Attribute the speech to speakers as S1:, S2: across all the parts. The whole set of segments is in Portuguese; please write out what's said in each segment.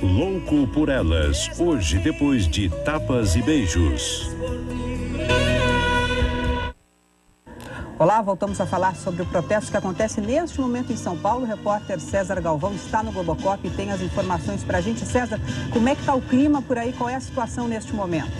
S1: Louco por Elas, hoje depois de Tapas e Beijos.
S2: Olá, voltamos a falar sobre o protesto que acontece neste momento em São Paulo. O repórter César Galvão está no Globocop e tem as informações para a gente. César, como é que está o clima por aí? Qual é a situação neste momento?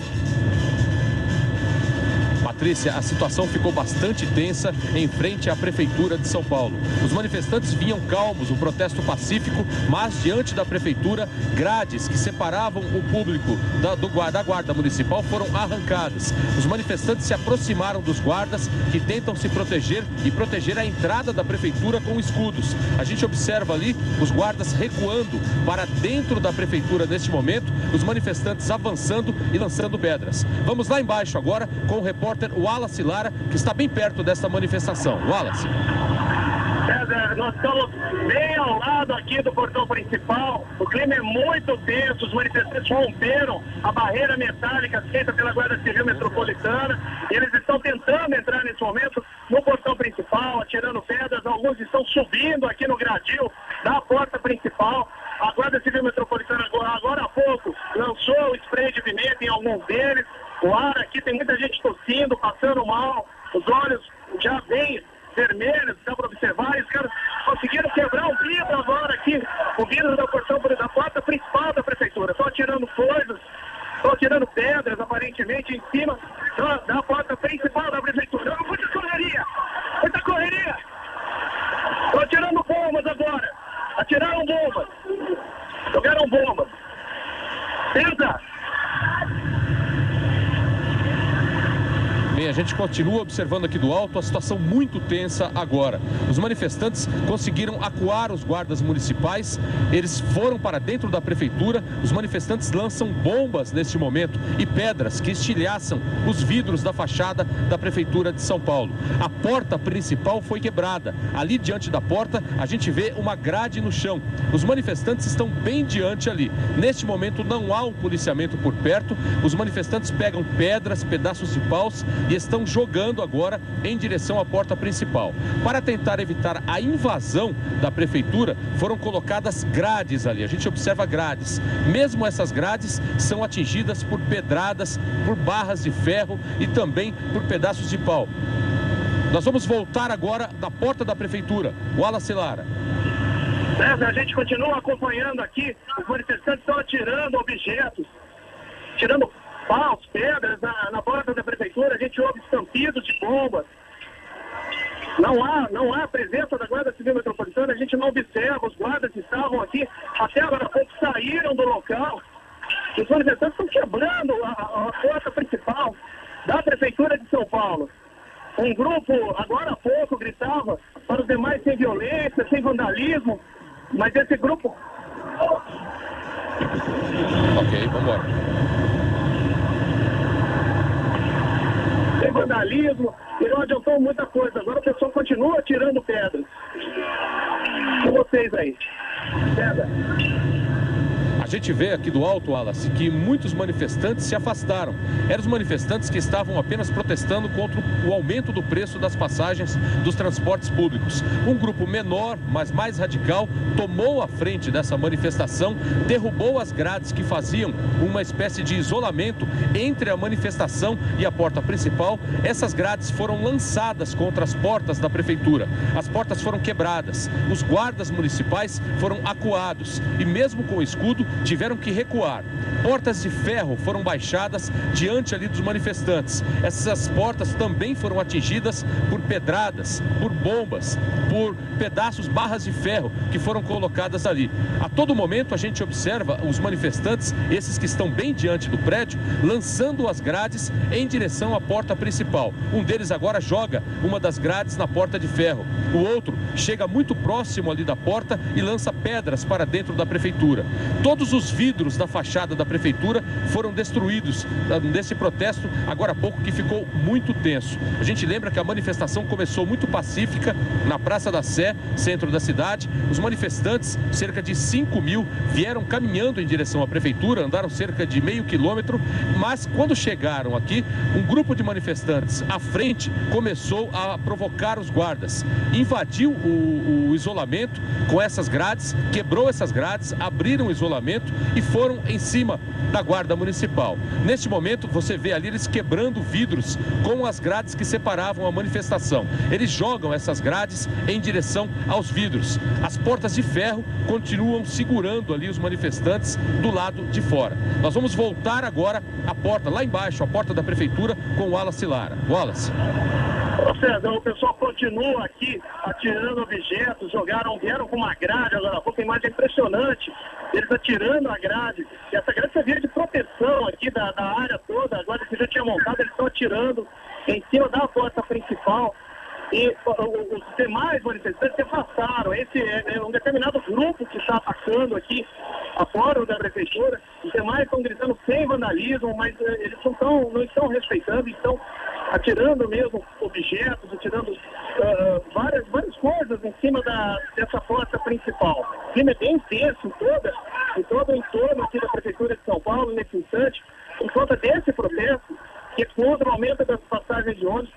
S3: Patrícia, a situação ficou bastante tensa em frente à Prefeitura de São Paulo. Os manifestantes vinham calmos, um protesto pacífico, mas diante da Prefeitura, grades que separavam o público da Guarda Municipal foram arrancadas. Os manifestantes se aproximaram dos guardas que tentam se proteger e proteger a entrada da Prefeitura com escudos. A gente observa ali os guardas recuando para dentro da Prefeitura neste momento, os manifestantes avançando e lançando pedras. Vamos lá embaixo agora com o repórter Wallace Lara, que está bem perto desta manifestação. Wallace.
S4: César, nós estamos bem ao lado aqui do portão principal. O clima é muito tenso, os manifestantes romperam a barreira metálica feita pela Guarda Civil Metropolitana. Eles estão tentando entrar nesse momento no portão principal, atirando pedras. Alguns estão subindo aqui no gradil da porta principal. A Guarda Civil Metropolitana agora há pouco lançou o spray de pimenta em alguns deles. O ar aqui, tem muita gente tossindo, passando mal, os olhos já bem vermelhos, dá para observar. Os caras conseguiram quebrar o vidro agora aqui, o vidro da porta principal da Prefeitura. Estão atirando coisas, estão atirando pedras, aparentemente, em cima da porta principal da Prefeitura. Muita correria! Muita correria! Estão atirando bombas agora! Atiraram bombas! Jogaram bombas! César!
S3: Bem, a gente continua observando aqui do alto a situação muito tensa agora. Os manifestantes conseguiram acuar os guardas municipais, eles foram para dentro da Prefeitura, os manifestantes lançam bombas neste momento e pedras que estilhaçam os vidros da fachada da Prefeitura de São Paulo. A porta principal foi quebrada. Ali diante da porta a gente vê uma grade no chão. Os manifestantes estão bem diante ali. Neste momento não há um policiamento por perto. Os manifestantes pegam pedras, pedaços de paus e estão jogando agora em direção à porta principal. Para tentar evitar a invasão da Prefeitura, foram colocadas grades ali. A gente observa grades. Mesmo essas grades são atingidas por pedradas, por barras de ferro e também por pedaços de pau. Nós vamos voltar agora da porta da Prefeitura. Wallace Lara.
S4: César, a gente continua acompanhando aqui. Os manifestantes estão atirando objetos, tirando paus, pedras na porta da Prefeitura. A gente ouve estampidos de bombas. Não há presença da Guarda Civil Metropolitana. A gente não observa. Os guardas que estavam aqui até agora há pouco saíram do local. Os manifestantes estão quebrando a porta principal da Prefeitura de São Paulo. Um grupo, agora há pouco, gritava para os demais sem violência, sem vandalismo. Mas esse grupo...
S3: Ok, vamos embora.
S4: Tem vandalismo e não adiantou muita coisa. Agora o pessoal continua tirando pedras. Com vocês aí. Pedra.
S3: A gente vê aqui do alto, Wallace, que muitos manifestantes se afastaram. Eram os manifestantes que estavam apenas protestando contra o aumento do preço das passagens dos transportes públicos. Um grupo menor, mas mais radical, tomou a frente dessa manifestação, derrubou as grades que faziam uma espécie de isolamento entre a manifestação e a porta principal. Essas grades foram lançadas contra as portas da Prefeitura. As portas foram quebradas, os guardas municipais foram acuados e mesmo com o escudo, tiveram que recuar. Portas de ferro foram baixadas diante ali dos manifestantes. Essas portas também foram atingidas por pedradas, por bombas, por pedaços, barras de ferro que foram colocadas ali. A todo momento a gente observa os manifestantes, esses que estão bem diante do prédio, lançando as grades em direção à porta principal. Um deles agora joga uma das grades na porta de ferro. O outro chega muito próximo ali da porta e lança pedras para dentro da Prefeitura. Todos os vidros da fachada da Prefeitura foram destruídos nesse protesto, agora há pouco, que ficou muito tenso. A gente lembra que a manifestação começou muito pacífica na Praça da Sé, centro da cidade. Os manifestantes, cerca de 5.000, vieram caminhando em direção à Prefeitura, andaram cerca de meio quilômetro, mas quando chegaram aqui, um grupo de manifestantes à frente começou a provocar os guardas. Invadiu o isolamento com essas grades, quebrou essas grades, abriram o isolamento momento e foram em cima da Guarda Municipal. Neste momento, você vê ali eles quebrando vidros com as grades que separavam a manifestação. Eles jogam essas grades em direção aos vidros. As portas de ferro continuam segurando ali os manifestantes do lado de fora. Nós vamos voltar agora à porta, lá embaixo, a porta da prefeitura, com o Wallace Lara. Wallace.
S4: César, o pessoal continua aqui atirando objetos, vieram com uma grade agora há pouco, a imagem é impressionante, eles atirando a grade, e essa grade servia de proteção aqui da área toda, agora que já tinha montado, eles estão atirando em cima da porta principal, e os demais manifestantes se afastaram. Esse é um determinado grupo que está atacando aqui a porta da prefeitura, os demais estão gritando sem vandalismo, mas eles não estão respeitando, estão atirando mesmo objetos, atirando várias coisas em cima dessa porta principal. O clima é bem intenso em todo o entorno aqui da Prefeitura de São Paulo, nesse instante, por conta desse protesto, que é contra o aumento das passagens de ônibus,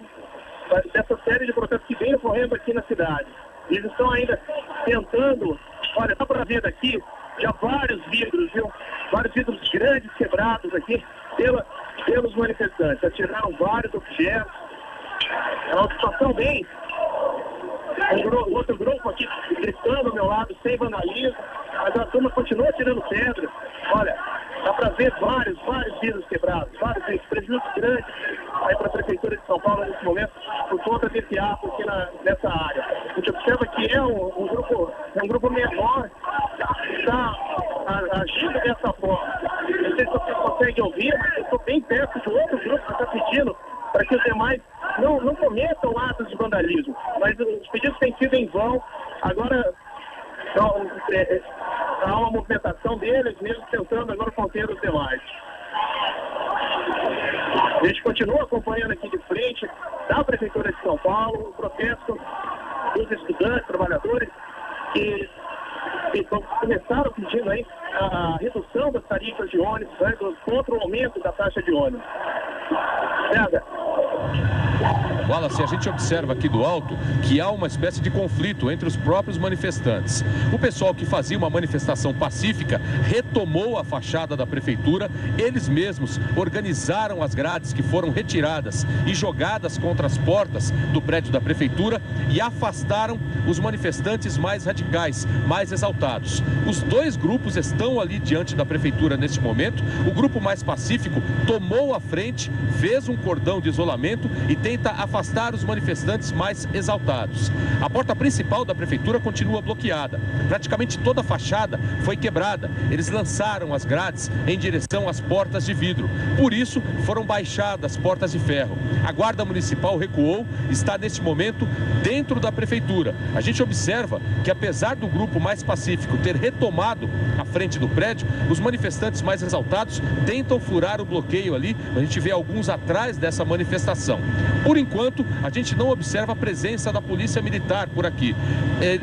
S4: dessa série de protestos que vem ocorrendo aqui na cidade. Eles estão ainda tentando, olha, dá para ver daqui, já vários vidros, viu? Vários vidros grandes quebrados aqui pelos manifestantes. Atiraram vários objetos. É uma situação bem... outro grupo aqui gritando ao meu lado, sem vandalismo, mas a turma continua tirando pedra. Olha, dá para ver vários vidros quebrados, vários prejuízos grandes aí para a Prefeitura de São Paulo nesse momento, por conta desse ato aqui nessa área. A gente observa que é um grupo menor que está agindo dessa forma. Não sei se vocês conseguem ouvir, mas eu estou bem perto de outro grupo que está pedindo para que os demais não cometam atos de vandalismo. Mas os pedidos têm sido em vão. Agora há uma movimentação deles, mesmo tentando agora conter os demais. A gente continua acompanhando aqui de frente da Prefeitura de São Paulo o protesto dos estudantes, trabalhadores que começaram pedindo aí a redução das tarifas de ônibus, né, contra o aumento da taxa de ônibus.
S3: Wallace, a gente observa aqui do alto que há uma espécie de conflito entre os próprios manifestantes. O pessoal que fazia uma manifestação pacífica retomou a fachada da prefeitura, eles mesmos organizaram as grades que foram retiradas e jogadas contra as portas do prédio da prefeitura e afastaram os manifestantes mais radicais, mais exaltados. Os dois grupos estão ali diante da prefeitura neste momento. O grupo mais pacífico tomou a frente, fez um cordão de isolamento e tenta afastar os manifestantes mais exaltados. A porta principal da prefeitura continua bloqueada. Praticamente toda a fachada foi quebrada. Eles lançaram as grades em direção às portas de vidro. Por isso, foram baixadas portas de ferro. A Guarda Municipal recuou, está neste momento dentro da prefeitura. A gente observa que, apesar do grupo mais pacífico ter retomado a frente do prédio, os manifestantes mais exaltados tentam furar o bloqueio ali. A gente vê alguns atrás dessa manifestação. Por enquanto, a gente não observa a presença da Polícia Militar por aqui.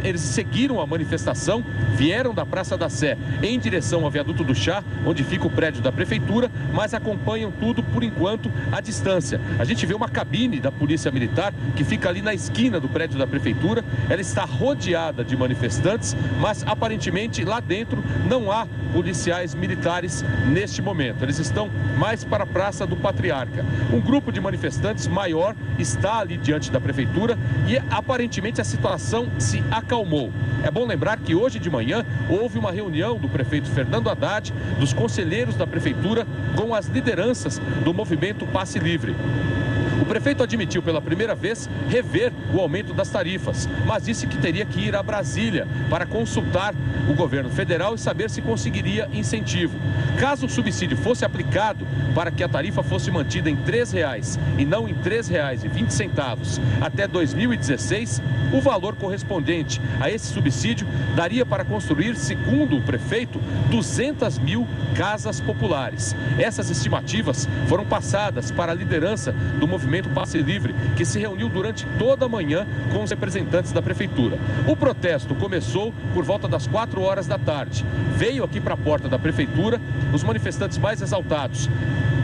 S3: Eles seguiram a manifestação, vieram da Praça da Sé em direção ao Viaduto do Chá, onde fica o prédio da prefeitura, mas acompanham tudo, por enquanto, à distância. A gente vê uma cabine da Polícia Militar que fica ali na esquina do prédio da prefeitura. Ela está rodeada de manifestantes, mas aparentemente lá dentro não há policiais militares neste momento. Eles estão mais para a Praça do Patriarca. Um grupo de manifestantes maior está ali diante da prefeitura e aparentemente a situação se acalmou. É bom lembrar que hoje de manhã houve uma reunião do prefeito Fernando Haddad, dos conselheiros da prefeitura, com as lideranças do movimento Passe Livre. O prefeito admitiu pela primeira vez rever o aumento das tarifas, mas disse que teria que ir a Brasília para consultar o governo federal e saber se conseguiria incentivo. Caso o subsídio fosse aplicado para que a tarifa fosse mantida em R$ 3,00 e não em R$ 3,20 até 2016, o valor correspondente a esse subsídio daria para construir, segundo o prefeito, 200 mil casas populares. Essas estimativas foram passadas para a liderança do movimento Passe Livre, que se reuniu durante toda a manhã com os representantes da prefeitura. O protesto começou por volta das 4 horas da tarde. Veio aqui para a porta da prefeitura os manifestantes mais exaltados.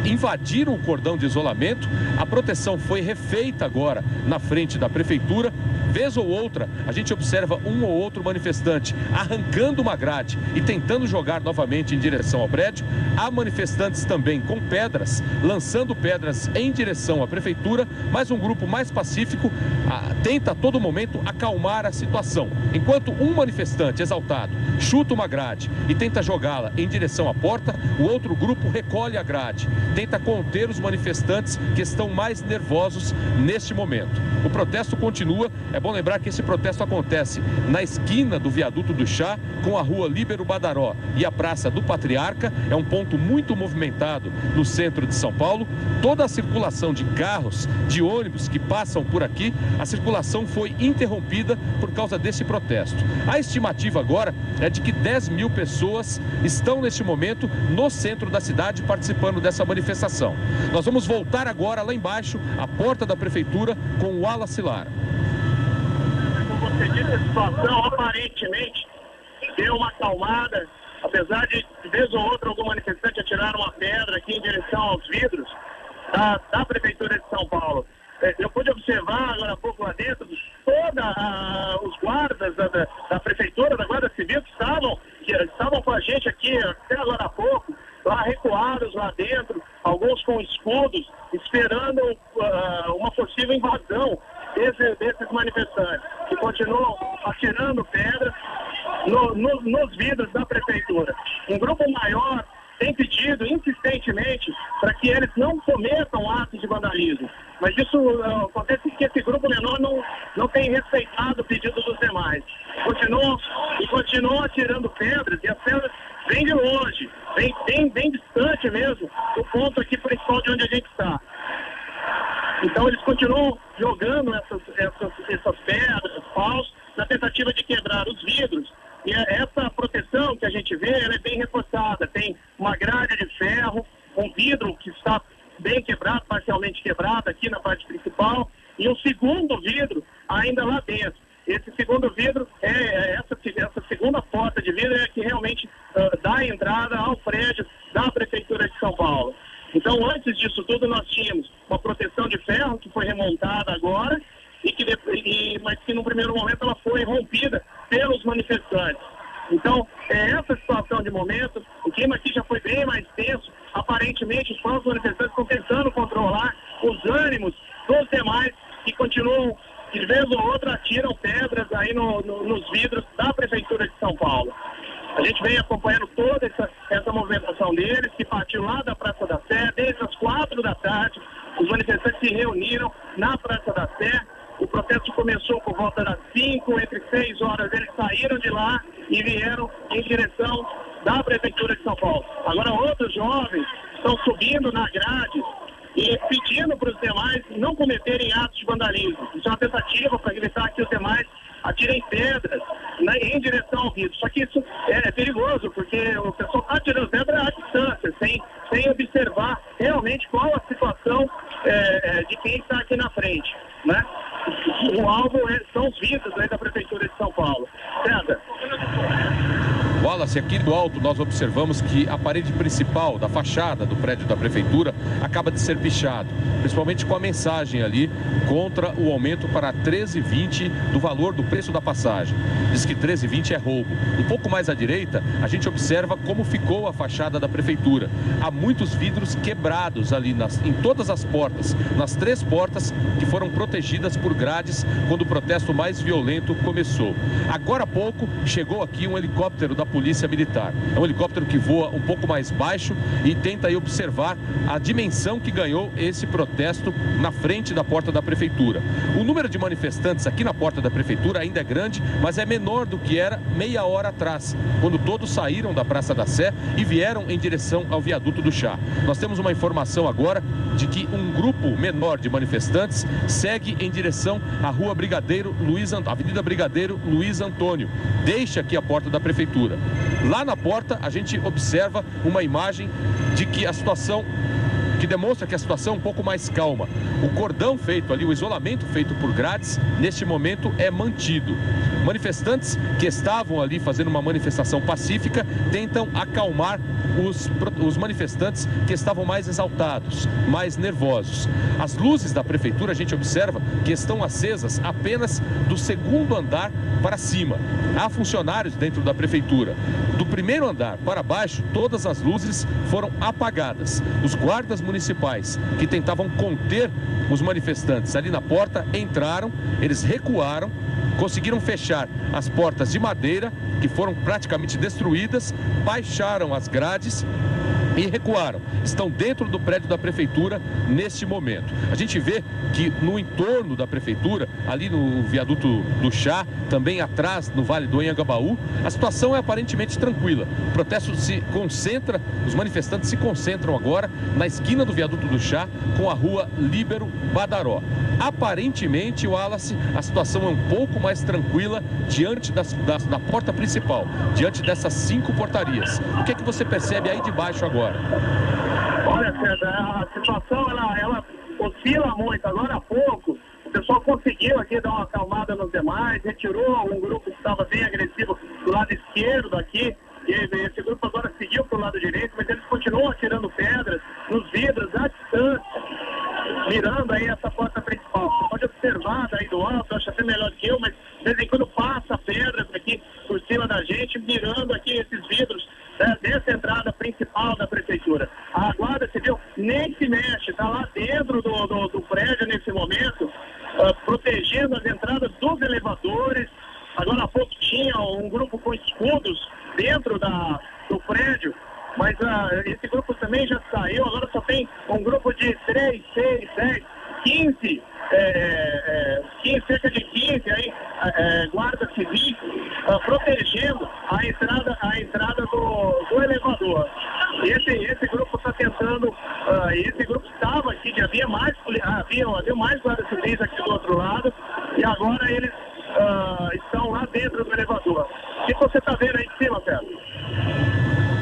S3: invadiram o cordão de isolamento. A proteção foi refeita agora na frente da prefeitura. Vez ou outra, a gente observa um ou outro manifestante arrancando uma grade e tentando jogar novamente em direção ao prédio. Há manifestantes também com pedras, lançando pedras em direção à prefeitura, mas um grupo mais pacífico tenta a todo momento acalmar a situação. Enquanto um manifestante exaltado chuta uma grade e tenta jogá-la em direção à porta, o outro grupo recolhe a grade, tenta conter os manifestantes que estão mais nervosos neste momento. O protesto continua. É bom lembrar que esse protesto acontece na esquina do Viaduto do Chá com a rua Líbero Badaró e a Praça do Patriarca. É um ponto muito movimentado no centro de São Paulo. Toda a circulação de carros, de ônibus que passam por aqui, a circulação foi interrompida por causa desse protesto. A estimativa agora é de que 10 mil pessoas estão neste momento no centro da cidade participando dessa manifestação. Nós vamos voltar agora lá embaixo, à porta da prefeitura, com o Wallace Lara.
S4: Como você disse, a situação aparentemente deu uma acalmada, apesar de vez ou outra algum manifestante atirar uma pedra aqui em direção aos vidros da Prefeitura de São Paulo. Eu pude observar agora há pouco lá dentro, os guardas da Prefeitura, da Guarda Civil, que estavam com a gente aqui até agora há pouco, lá recuados lá dentro, alguns com escudos, esperando uma possível invasão desses manifestantes, que continuam atirando pedras nos vidros da Prefeitura. Um grupo maior tem pedido insistentemente para que eles não cometam atos de vandalismo. Mas isso acontece que esse grupo menor não tem respeitado o pedido dos demais. Continuam atirando pedras, e as pedras vêm de longe, bem distante mesmo do ponto aqui principal de onde a gente está. Então eles continuam jogando essas pedras, paus, na tentativa de quebrar os vidros. E essa proteção que a gente vê, ela é bem reforçada. Tem uma grade de ferro, um vidro que está bem quebrado, parcialmente quebrado aqui na parte principal, e um segundo vidro ainda lá dentro. Esse segundo vidro, essa segunda porta de vidro é que realmente dá entrada ao prédio da Prefeitura de São Paulo. Então, antes disso tudo, nós tínhamos uma proteção de ferro que foi remontada agora, mas que no primeiro momento ela foi rompida pelos manifestantes. Então, essa situação de momento, o clima aqui já foi bem mais tenso. Aparentemente, os próprios manifestantes estão tentando controlar os ânimos dos demais que continuam, de vez ou outra, atiram pedras aí nos vidros da Prefeitura de São Paulo. A gente vem acompanhando toda essa movimentação deles, que partiu lá da Praça da Sé, desde as 4 da tarde. Os manifestantes se reuniram na Praça da Sé. O protesto começou por volta das 5, entre 6 horas eles saíram de lá e vieram em direção da Prefeitura de São Paulo. Agora outros jovens estão subindo na grade e pedindo para os demais não cometerem atos de vandalismo. Isso é uma tentativa para evitar que os demais atirem pedras em direção ao vidro. Só que isso é perigoso, porque o pessoal está atirando pedra à distância, sem observar realmente qual a situação de quem está aqui na frente, né? O alvo são os vidros da Prefeitura de São Paulo. César?
S3: Wallace, aqui do alto nós observamos que a parede principal da fachada do prédio da Prefeitura acaba de ser pichado, principalmente com a mensagem ali contra o aumento para 13,20 do valor do preço da passagem. Diz que 13,20 é roubo. Um pouco mais à direita, a gente observa como ficou a fachada da Prefeitura. Há muitos vidros quebrados ali em todas as portas, nas 3 portas que foram protegidas por grades quando o protesto mais violento começou. Agora há pouco chegou aqui um helicóptero da Polícia Militar. É um helicóptero que voa um pouco mais baixo e tenta aí observar a dimensão que ganhou esse protesto na frente da porta da Prefeitura. O número de manifestantes aqui na porta da Prefeitura ainda é grande, mas é menor do que era meia hora atrás, quando todos saíram da Praça da Sé e vieram em direção ao Viaduto do Chá. Nós temos uma informação agora de que um grupo menor de manifestantes segue em direção à Rua Avenida Brigadeiro Luiz Antônio. Deixa aqui a porta da Prefeitura. Lá na porta a gente observa uma imagem de que a situação que que demonstra que a situação é um pouco mais calma. O cordão feito ali, o isolamento feito por grades, neste momento é mantido. Manifestantes que estavam ali fazendo uma manifestação pacífica tentam acalmar os manifestantes que estavam mais exaltados, mais nervosos. As luzes da prefeitura, a gente observa que estão acesas apenas do segundo andar para cima. Há funcionários dentro da prefeitura. Do primeiro andar para baixo, todas as luzes foram apagadas. Os guardas municipais que tentavam conter os manifestantes ali na porta entraram, eles recuaram, conseguiram fechar as portas de madeira, que foram praticamente destruídas, baixaram as grades e recuaram. Estão dentro do prédio da prefeitura neste momento. A gente vê que no entorno da prefeitura, ali no viaduto do Chá, também atrás no Vale do Anhangabaú, a situação é aparentemente tranquila. O protesto se concentra, os manifestantes se concentram agora na esquina do viaduto do Chá com a rua Líbero Badaró. Aparentemente, Wallace, a situação é um pouco mais tranquila diante da porta principal, diante dessas 5 portarias. O que é que você percebe aí de baixo agora?
S4: Olha, César, a situação ela oscila muito. Agora há pouco, o pessoal conseguiu aqui dar uma acalmada nos demais, retirou um grupo que estava bem agressivo do lado esquerdo daqui, e esse grupo agora seguiu para o lado direito, mas eles continuam atirando pedras nos vidros à distância, mirando aí essa porta principal. Você pode observar daí do alto, acho até melhor que eu, mas de vez em quando passa pedras aqui por cima da gente, mirando aqui esses vidros dessa entrada principal da prefeitura. A Guarda Civil nem se mexe, está lá dentro do prédio nesse momento, protegendo as entradas dos elevadores. Agora há pouco tinha um grupo com escudos dentro do prédio, mas esse grupo também já saiu. Agora só tem um grupo de 3, 6, 10, 15, cerca de 15 aí, guardas civis protegendo a entrada do elevador. Esse grupo está tentando, esse grupo estava aqui, havia mais guardas civis aqui do outro lado, e agora eles estão lá dentro do elevador. O que você está vendo aí de cima, Pedro?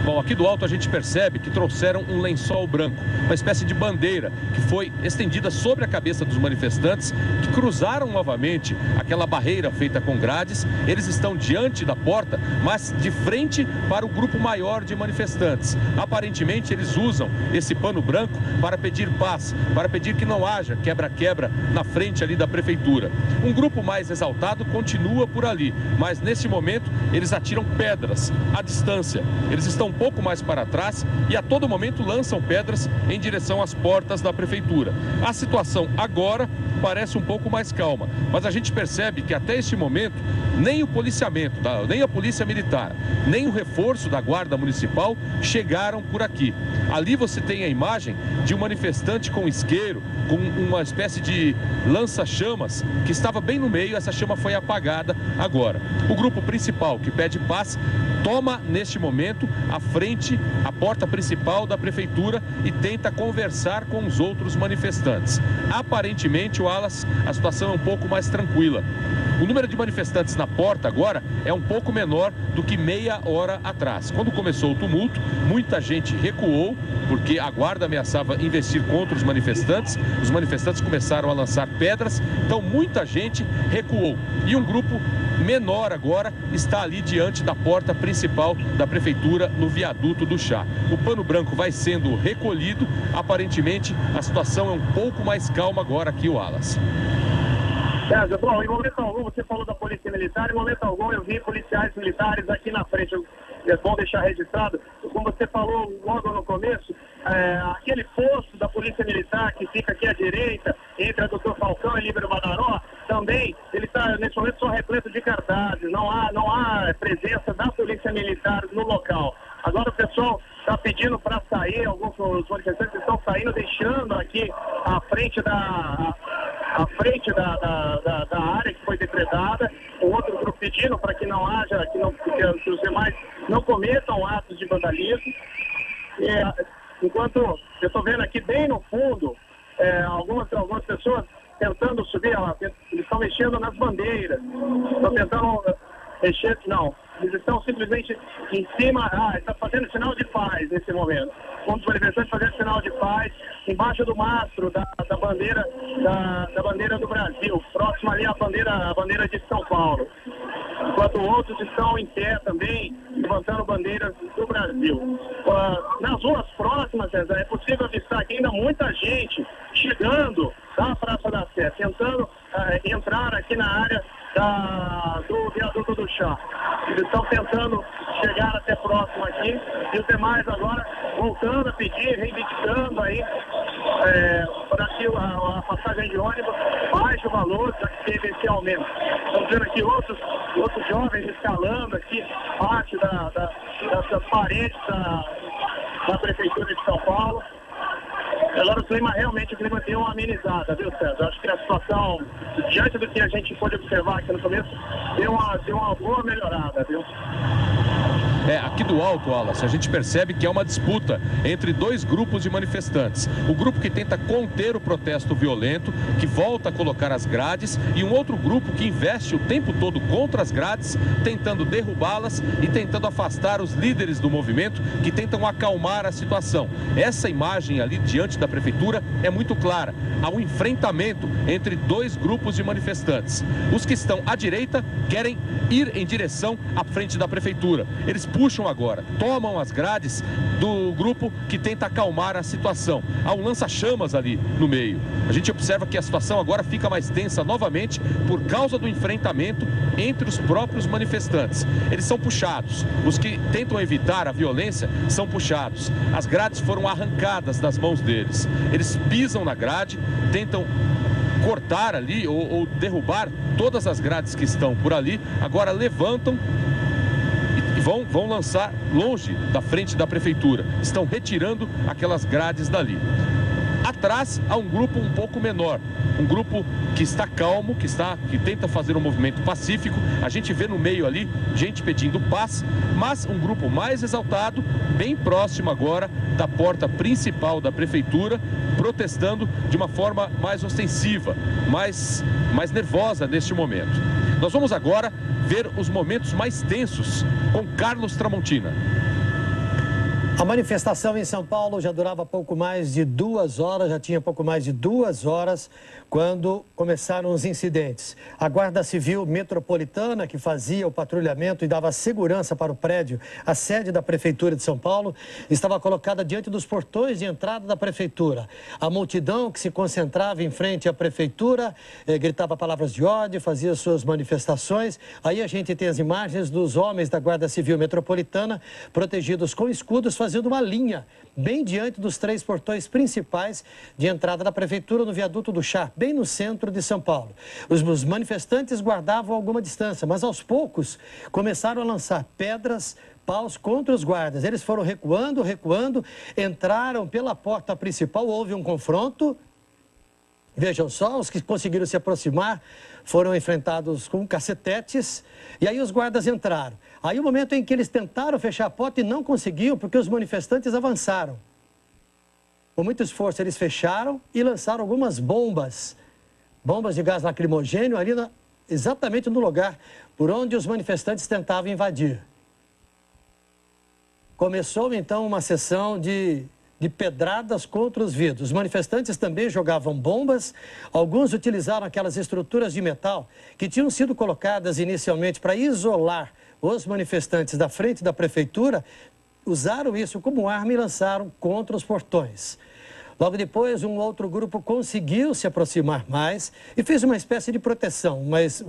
S3: Bom, aqui do alto a gente percebe que trouxeram um lençol branco, uma espécie de bandeira que foi estendida sobre a cabeça dos manifestantes que cruzaram novamente aquela barreira feita com grades. Eles estão diante da porta, mas de frente para o grupo maior de manifestantes. Aparentemente eles usam esse pano branco para pedir paz, para pedir que não haja quebra-quebra na frente ali da prefeitura. Um grupo mais exaltado continua por ali, mas nesse momento eles atiram pedras à distância. Eles estão um pouco mais para trás e a todo momento lançam pedras em direção às portas da prefeitura. A situação agora parece um pouco mais calma, mas a gente percebe que até este momento nem o policiamento, nem a polícia militar, nem o reforço da guarda municipal chegaram por aqui. Ali você tem a imagem de um manifestante com isqueiro, com uma espécie de lança-chamas que estava bem no meio. Essa chama foi apagada agora. O grupo principal que pede paz toma neste momento a porta principal da prefeitura e tenta conversar com os outros manifestantes. Aparentemente, Wallace, a situação é um pouco mais tranquila. O número de manifestantes na porta agora é um pouco menor do que meia hora atrás. Quando começou o tumulto, muita gente recuou, porque a guarda ameaçava investir contra os manifestantes começaram a lançar pedras, então muita gente recuou. E um grupo menor agora está ali diante da porta principal da prefeitura no viaduto do Chá. O pano branco vai sendo recolhido, aparentemente a situação é um pouco mais calma agora aqui, Wallace.
S4: César, bom, em momento algum, você falou da polícia militar, em momento algum eu vi policiais militares aqui na frente. É bom deixar registrado, como você falou logo no começo, aquele posto da polícia militar que fica aqui à direita, entre a Dr. Falcão e Líbero Badaró, também ele está nesse momento só repleto de cartazes, não há presença da polícia militar no local. Agora o pessoal está pedindo para sair, alguns manifestantes estão saindo, deixando aqui a frente da área que foi depredada, o outro grupo pedindo para que não haja, que os demais não cometam atos de vandalismo. Enquanto eu estou vendo aqui bem no fundo, algumas pessoas tentando subir, eles estão mexendo nas bandeiras, estão tentando mexer, não, eles estão simplesmente em cima, está fazendo sinal de paz. paz nesse momento. Um dos manifestantes fazendo sinal de paz embaixo do mastro da bandeira do Brasil, próximo ali à bandeira de São Paulo. Enquanto outros estão em pé também, levantando bandeiras do Brasil. Nas ruas próximas, César, é possível avistar aqui ainda muita gente chegando da Praça da Sé, tentando entrar aqui na área do viaduto do Chá. Eles estão tentando chegar até próximo aqui e os demais agora voltando a pedir, reivindicando aí para que a passagem de ônibus baixe o valor, já que teve esse aumento. Estamos vendo aqui outros jovens escalando aqui parte das paredes da Prefeitura de São Paulo. Agora o clima deu uma amenizada, viu, César? Acho que a situação, diante do que a gente pôde observar aqui no começo, deu uma boa melhorada, viu?
S3: Aqui do alto, Wallace, a gente percebe que é uma disputa entre dois grupos de manifestantes. O grupo que tenta conter o protesto violento, que volta a colocar as grades, e um outro grupo que investe o tempo todo contra as grades, tentando derrubá-las e tentando afastar os líderes do movimento que tentam acalmar a situação. Essa imagem ali diante da prefeitura é muito clara. Há um enfrentamento entre dois grupos de manifestantes. Os que estão à direita querem ir em direção à frente da prefeitura. Eles puxam agora, tomam as grades do grupo que tenta acalmar a situação. Há um lança-chamas ali no meio. A gente observa que a situação agora fica mais tensa novamente por causa do enfrentamento entre os próprios manifestantes. Eles são puxados. Os que tentam evitar a violência são puxados. As grades foram arrancadas das mãos deles. Eles pisam na grade, tentam cortar ali ou derrubar todas as grades que estão por ali. Agora levantam e vão lançar longe da frente da prefeitura. Estão retirando aquelas grades dali. Atrás há um grupo um pouco menor, um grupo que está calmo, que tenta fazer um movimento pacífico. A gente vê no meio ali gente pedindo paz, mas um grupo mais exaltado, bem próximo agora da porta principal da prefeitura, protestando de uma forma mais ostensiva, mais nervosa neste momento. Nós vamos agora ver os momentos mais tensos com Carlos Tramontina.
S5: A manifestação em São Paulo já durava pouco mais de 2 horas, já tinha pouco mais de 2 horas quando começaram os incidentes. A Guarda Civil Metropolitana, que fazia o patrulhamento e dava segurança para o prédio, a sede da Prefeitura de São Paulo, estava colocada diante dos portões de entrada da Prefeitura. A multidão que se concentrava em frente à Prefeitura gritava palavras de ódio, fazia suas manifestações. Aí a gente tem as imagens dos homens da Guarda Civil Metropolitana, protegidos com escudos, fazendo uma linha bem diante dos 3 portões principais de entrada da Prefeitura no viaduto do Chá, bem no centro de São Paulo. Os manifestantes guardavam alguma distância, mas aos poucos começaram a lançar pedras, paus contra os guardas. Eles foram recuando, entraram pela porta principal, houve um confronto. Vejam só, os que conseguiram se aproximar foram enfrentados com cacetetes e aí os guardas entraram. Aí o momento em que eles tentaram fechar a porta e não conseguiam porque os manifestantes avançaram. Com muito esforço eles fecharam e lançaram algumas bombas de gás lacrimogênio ali exatamente no lugar por onde os manifestantes tentavam invadir. Começou então uma sessão de pedradas contra os vidros. Os manifestantes também jogavam bombas, alguns utilizaram aquelas estruturas de metal que tinham sido colocadas inicialmente para isolar os manifestantes da frente da prefeitura, usaram isso como arma e lançaram contra os portões. Logo depois, um outro grupo conseguiu se aproximar mais e fez uma espécie de proteção, mas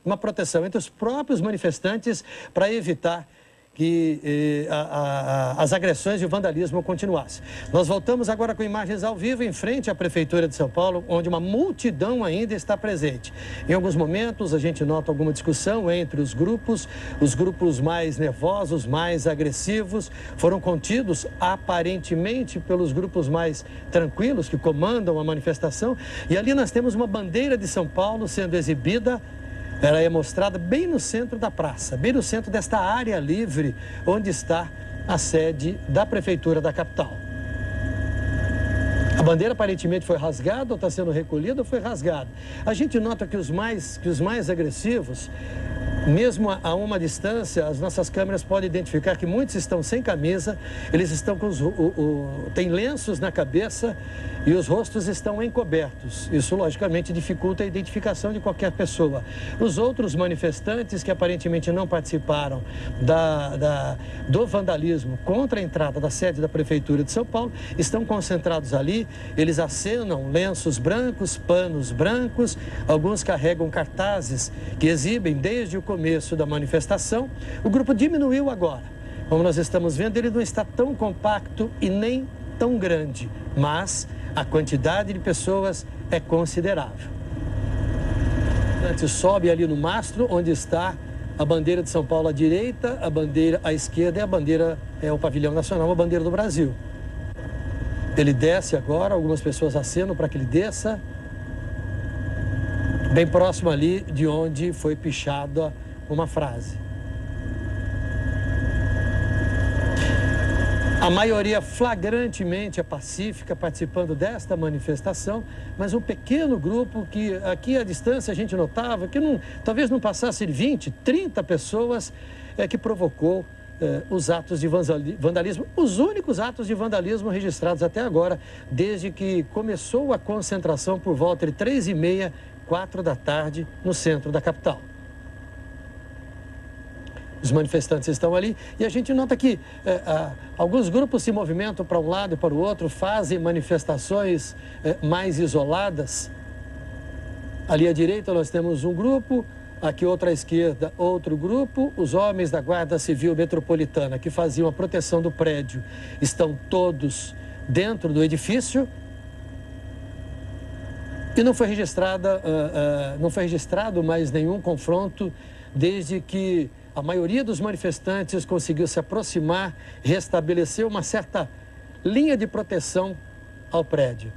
S5: uma proteção entre os próprios manifestantes para evitar que as agressões e o vandalismo continuassem. Nós voltamos agora com imagens ao vivo em frente à Prefeitura de São Paulo, onde uma multidão ainda está presente. Em alguns momentos a gente nota alguma discussão entre os grupos mais nervosos, mais agressivos, foram contidos aparentemente pelos grupos mais tranquilos que comandam a manifestação. E ali nós temos uma bandeira de São Paulo sendo exibida. Ela é mostrada bem no centro da praça, bem no centro desta área livre, onde está a sede da Prefeitura da capital. A bandeira aparentemente foi rasgada, ou está sendo recolhida, ou foi rasgada. A gente nota que os mais agressivos Mesmo a uma distância, as nossas câmeras podem identificar que muitos estão sem camisa, eles estão com têm lenços na cabeça e os rostos estão encobertos. Isso, logicamente, dificulta a identificação de qualquer pessoa. Os outros manifestantes que aparentemente não participaram do vandalismo contra a entrada da sede da Prefeitura de São Paulo estão concentrados ali. Eles acenam lenços brancos, panos brancos, alguns carregam cartazes que exibem desde o começo da manifestação. O grupo diminuiu agora. Como nós estamos vendo, ele não está tão compacto e nem tão grande, mas a quantidade de pessoas é considerável. Antes sobe ali no mastro, onde está a bandeira de São Paulo à direita, a bandeira à esquerda é o pavilhão nacional, a bandeira do Brasil. Ele desce agora, algumas pessoas acenam para que ele desça, bem próximo ali de onde foi pichada uma frase. A maioria flagrantemente é pacífica, participando desta manifestação, mas um pequeno grupo que aqui à distância a gente notava que talvez não passasse de 20, 30 pessoas que provocou os atos de vandalismo, os únicos atos de vandalismo registrados até agora, desde que começou a concentração por volta de 3h30, 4 da tarde, no centro da capital. Os manifestantes estão ali e a gente nota que alguns grupos se movimentam para um lado e para o outro, fazem manifestações mais isoladas. Ali à direita nós temos um grupo, aqui outra à esquerda outro grupo. Os homens da Guarda Civil Metropolitana que faziam a proteção do prédio estão todos dentro do edifício. E não foi registrado mais nenhum confronto desde que a maioria dos manifestantes conseguiu se aproximar, restabelecer uma certa linha de proteção ao prédio.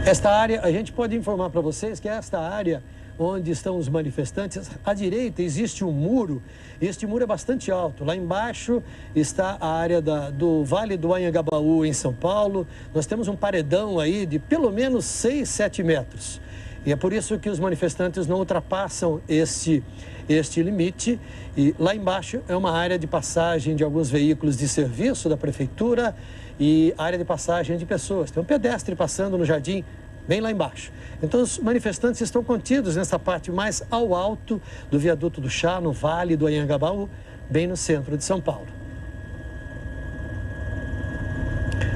S5: Esta área, a gente pode informar para vocês que esta área onde estão os manifestantes, à direita existe um muro, este muro é bastante alto. Lá embaixo está a área do Vale do Anhangabaú, em São Paulo. Nós temos um paredão aí de pelo menos 6, 7 metros. E é por isso que os manifestantes não ultrapassam este limite. E lá embaixo é uma área de passagem de alguns veículos de serviço da prefeitura e área de passagem de pessoas. Tem um pedestre passando no jardim bem lá embaixo. Então os manifestantes estão contidos nessa parte mais ao alto do viaduto do Chá, no Vale do Anhangabaú, bem no centro de São Paulo.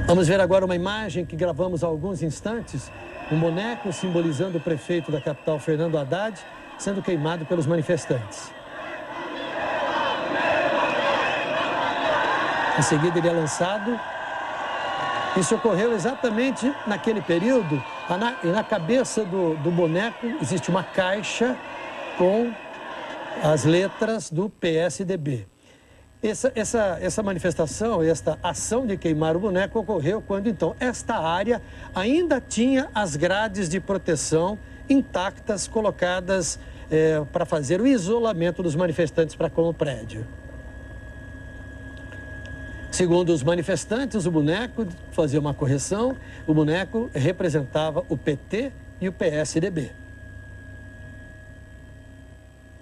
S5: Vamos ver agora uma imagem que gravamos há alguns instantes. Um boneco simbolizando o prefeito da capital, Fernando Haddad, sendo queimado pelos manifestantes. Em seguida ele é lançado. Isso ocorreu exatamente naquele período. Na cabeça do boneco existe uma caixa com as letras do PSDB. Essa manifestação, esta ação de queimar o boneco ocorreu quando, então, esta área ainda tinha as grades de proteção intactas, colocadas para fazer o isolamento dos manifestantes para com o prédio. Segundo os manifestantes, o boneco, fazia uma correção, o boneco representava o PT e o PSDB.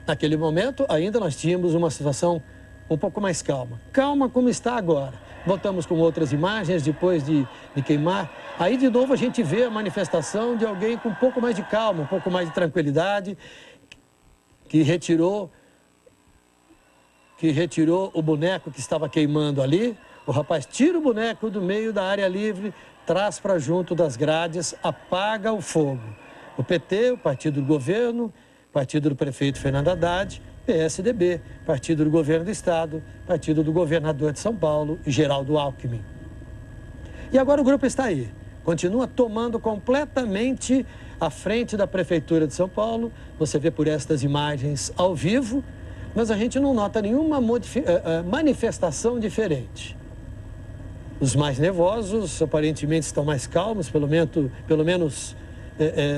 S5: Naquele momento, ainda nós tínhamos uma situação um pouco mais calma. Calma como está agora. Voltamos com outras imagens depois de queimar. Aí, de novo, a gente vê a manifestação de alguém com um pouco mais de calma, um pouco mais de tranquilidade, que retirou o boneco que estava queimando ali. O rapaz tira o boneco do meio da área livre, traz para junto das grades, apaga o fogo. O PT, o partido do governo, partido do prefeito Fernando Haddad, PSDB, partido do governo do estado, partido do governador de São Paulo, Geraldo Alckmin. E agora o grupo está aí, continua tomando completamente a frente da prefeitura de São Paulo. Você vê por estas imagens ao vivo, mas a gente não nota nenhuma manifestação diferente. Os mais nervosos aparentemente estão mais calmos, pelo menos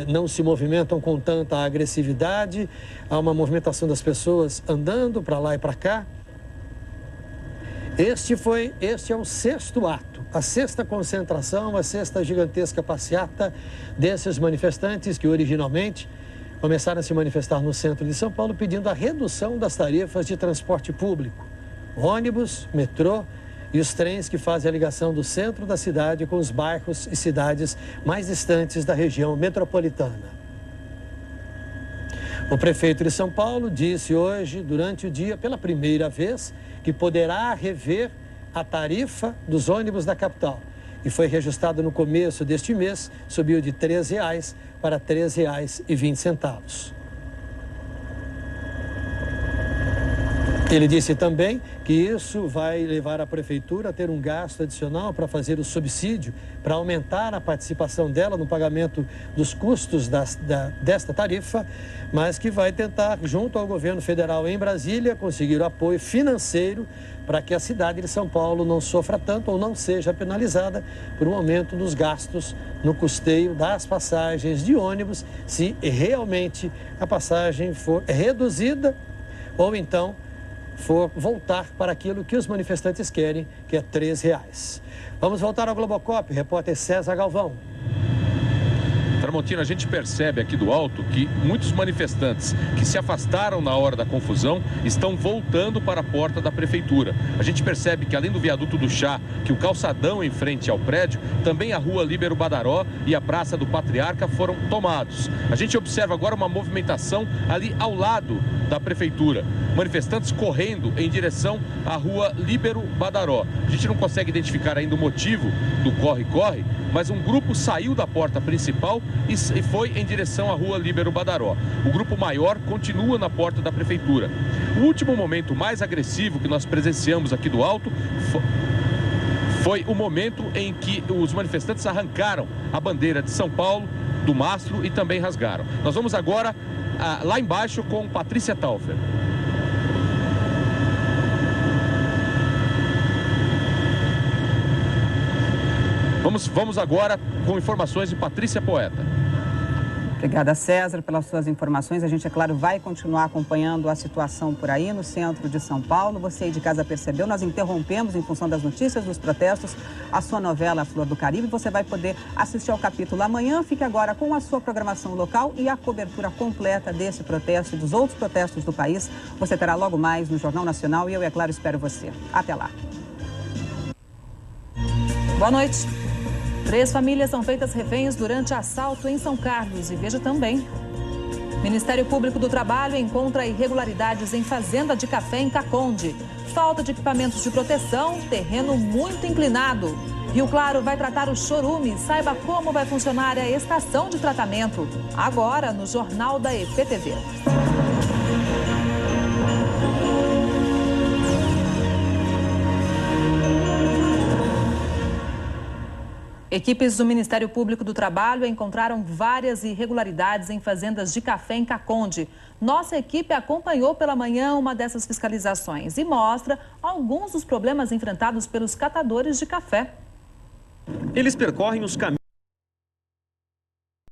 S5: não se movimentam com tanta agressividade. Há uma movimentação das pessoas andando para lá e para cá. Este é o 6º ato. a sexta concentração, a sexta gigantesca passeata desses manifestantes que originalmente começaram a se manifestar no centro de São Paulo pedindo a redução das tarifas de transporte público. Ônibus, metrô e os trens que fazem a ligação do centro da cidade com os bairros e cidades mais distantes da região metropolitana. O prefeito de São Paulo disse hoje, durante o dia, pela primeira vez, que poderá rever a tarifa dos ônibus da capital. E foi reajustado no começo deste mês, subiu de R$ 3,00 para R$ 3,20. Ele disse também que isso vai levar a prefeitura a ter um gasto adicional para fazer o subsídio, para aumentar a participação dela no pagamento dos custos desta tarifa, mas que vai tentar, junto ao governo federal em Brasília, conseguir o apoio financeiro para que a cidade de São Paulo não sofra tanto ou não seja penalizada por um aumento dos gastos no custeio das passagens de ônibus, se realmente a passagem for reduzida ou então for voltar para aquilo que os manifestantes querem, que é R$ 3,00. Vamos voltar ao Globocop, repórter César Galvão.
S3: Tramontina, a gente percebe aqui do alto que muitos manifestantes que se afastaram na hora da confusão estão voltando para a porta da prefeitura. A gente percebe que além do viaduto do Chá, que o calçadão em frente ao prédio, também a rua Líbero Badaró e a Praça do Patriarca foram tomados. A gente observa agora uma movimentação ali ao lado da prefeitura. Manifestantes correndo em direção à rua Líbero Badaró. A gente não consegue identificar ainda o motivo do corre-corre, mas um grupo saiu da porta principal e foi em direção à rua Líbero Badaró. O grupo maior continua na porta da prefeitura. O último momento mais agressivo que nós presenciamos aqui do alto foi o momento em que os manifestantes arrancaram a bandeira de São Paulo, do mastro, e também rasgaram. Nós vamos agora lá embaixo com Patrícia Taufer. Vamos agora com informações de Patrícia Poeta.
S2: Obrigada, César, pelas suas informações. A gente, é claro, vai continuar acompanhando a situação por aí no centro de São Paulo. Você aí de casa percebeu, nós interrompemos, em função das notícias dos protestos, a sua novela Flor do Caribe. Você vai poder assistir ao capítulo amanhã. Fique agora com a sua programação local e a cobertura completa desse protesto e dos outros protestos do país. Você terá logo mais no Jornal Nacional e eu, é claro, espero você. Até lá.
S6: Boa noite. 3 famílias são feitas reféns durante assalto em São Carlos. E veja também, Ministério Público do Trabalho encontra irregularidades em fazenda de café em Caconde. Falta de equipamentos de proteção, terreno muito inclinado. Rio Claro vai tratar o chorume. Saiba como vai funcionar a estação de tratamento. Agora no Jornal da EPTV. Equipes do Ministério Público do Trabalho encontraram várias irregularidades em fazendas de café em Caconde. Nossa equipe acompanhou pela manhã uma dessas fiscalizações e mostra alguns dos problemas enfrentados pelos catadores de café.
S7: Eles percorrem os caminhos